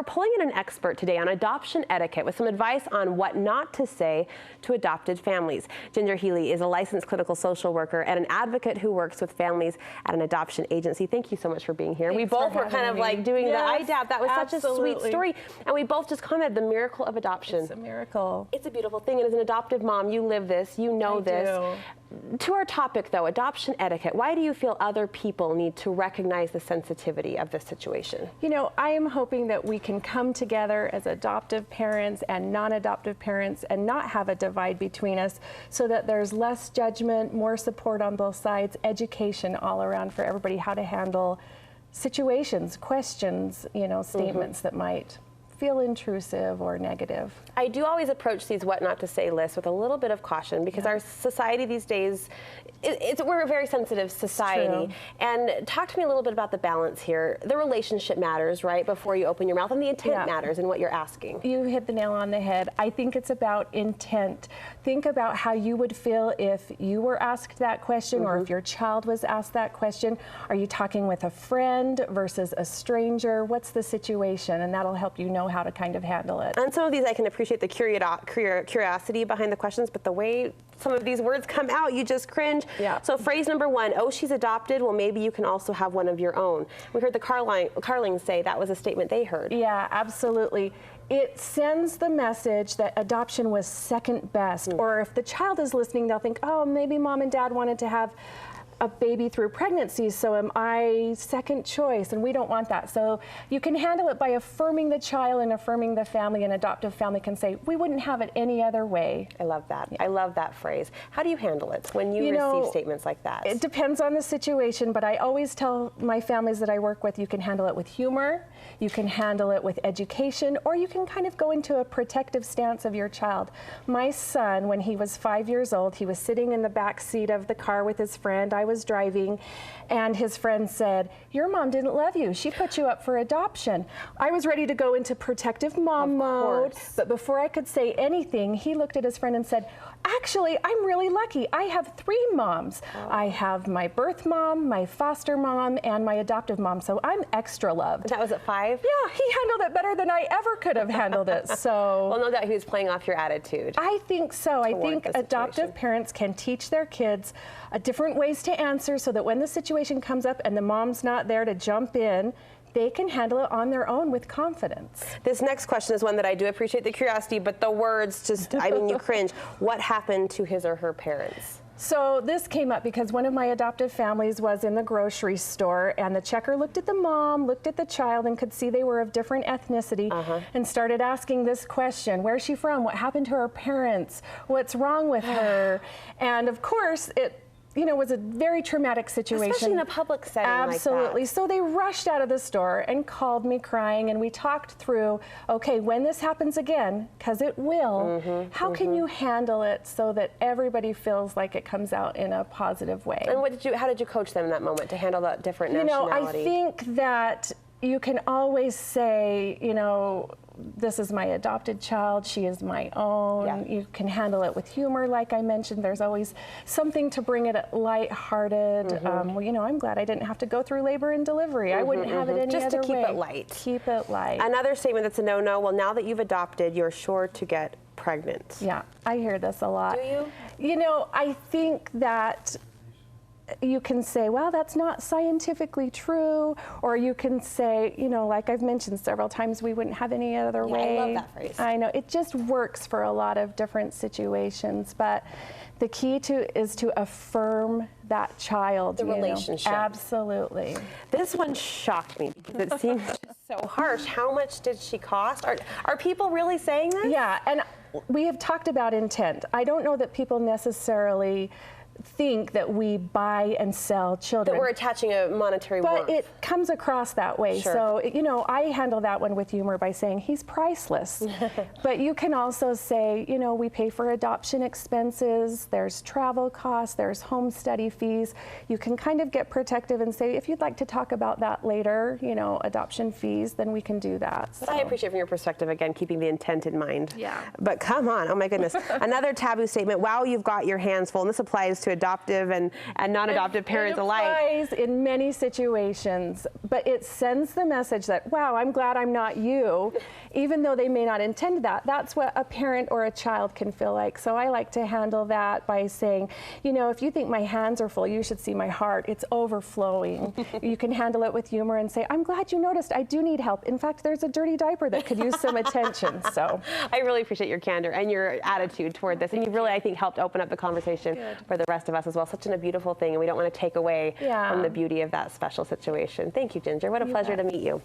we're pulling in an expert today on adoption etiquette with some advice on what not to say to adopted families. Healy is a licensed clinical social worker and an advocate who works with families at an adoption agency. Thank you so much for being here. Thanks we both were kind of like doing the IDAP. That was such a sweet story. And we both just commented the miracle of adoption. It's a miracle. It's a beautiful thing. And as an adoptive mom, you live this, you know this. To our topic, though, adoption etiquette, why do you feel other people need to recognize the sensitivity of this situation? You know, I am hoping that we can come together as adoptive parents and non-adoptive parents and not have a divide between us so that there's less judgment, more support on both sides, education all around for everybody, how to handle situations, questions, you know, statements that might feel intrusive or negative. I do always approach these what not to say lists with a little bit of caution because our society these days, we're a very sensitive society. And talk to me a little bit about the balance here. The relationship matters, right, before you open your mouth, and the intent matters in what you're asking. You hit the nail on the head. I think it's about intent. Think about how you would feel if you were asked that question or if your child was asked that question. Are you talking with a friend versus a stranger? What's the situation? And that'll help you know how to kind of handle it. And some of these I can appreciate the curiosity behind the questions, but the way some of these words come out, you just cringe. So phrase number one, oh, she's adopted, well, maybe you can also have one of your own. We heard the Carlings say that was a statement they heard. Yeah, absolutely. It sends the message that adoption was second best, or if the child is listening, they'll think, oh, maybe mom and dad wanted to have a baby through pregnancy, so am I second choice? And we don't want that. So you can handle it by affirming the child and affirming the family. An adoptive family can say, we wouldn't have it any other way. I love that. I love that phrase. How do you handle it when you receive statements like that? It depends on the situation, but I always tell my families that I work with, you can handle it with humor, you can handle it with education, or you can kind of go into a protective stance of your child. My son, when he was 5 years old, he was sitting in the back seat of the car with his friend. I was driving, and his friend said, your mom didn't love you. She put you up for adoption. I was ready to go into protective mom mode, but before I could say anything, he looked at his friend and said, actually, I'm really lucky. I have 3 moms. I have my birth mom, my foster mom, and my adoptive mom, so I'm extra loved. That was at 5? Yeah, he handled it better than I ever could have handled it, so. Well, no doubt he was playing off your attitude. I think so. I think adoptive parents can teach their kids different ways to answer so that when the situation comes up and the mom's not there to jump in, they can handle it on their own with confidence. This next question is one that I do appreciate the curiosity, but the words just, I mean, you cringe. What happened to his or her parents? So this came up because one of my adoptive families was in the grocery store, and the checker looked at the mom, looked at the child, and could see they were of different ethnicity, and started asking this question: where's she from? What happened to her parents? What's wrong with her? And of course, it was a very traumatic situation. Especially in a public setting Absolutely. like that. So they rushed out of the store and called me crying, and we talked through, okay, when this happens again, because it will, how can you handle it so that everybody feels like it comes out in a positive way? And how did you coach them in that moment to handle that different nationality? I think that you can always say, this is my adopted child, she is my own. You can handle it with humor, like I mentioned. There's always something to bring it lighthearted. I'm glad I didn't have to go through labor and delivery. I wouldn't have it any other way. Just to keep it light. Keep it light. Another statement that's a no-no, well, now that you've adopted, you're sure to get pregnant. Yeah, I hear this a lot. Do you? I think that you can say, well, that's not scientifically true, or you can say, like I've mentioned several times, we wouldn't have any other way. I love that phrase. I know, it just works for a lot of different situations, but the key is to affirm that child. The relationship. Absolutely. This one shocked me because it seems just so harsh. How much did she cost? Are people really saying this? Yeah, and we have talked about intent. I don't know that people necessarily think that we buy and sell children. That we're attaching a monetary worth. But it comes across that way. So, I handle that one with humor by saying he's priceless. But you can also say, we pay for adoption expenses, there's travel costs, there's home study fees. You can kind of get protective and say, if you'd like to talk about that later, adoption fees, then we can do that. But I appreciate from your perspective, again, keeping the intent in mind. Yeah. But come on, oh my goodness. Another taboo statement, wow, you've got your hands full, and this applies to adoptive and non-adoptive parents alike. It applies in many situations, but it sends the message that, wow, I'm glad I'm not you, even though they may not intend that. That's what a parent or a child can feel like. So I like to handle that by saying, you know, if you think my hands are full, you should see my heart. It's overflowing. You can handle it with humor and say, I'm glad you noticed. I do need help. In fact, there's a dirty diaper that could use some attention. So I really appreciate your candor and your attitude toward this. And you really, I think, helped open up the conversation for the rest of us as well. Such a beautiful thing. And we don't want to take away from the beauty of that special situation. Thank you, Ginger. What a pleasure to meet you.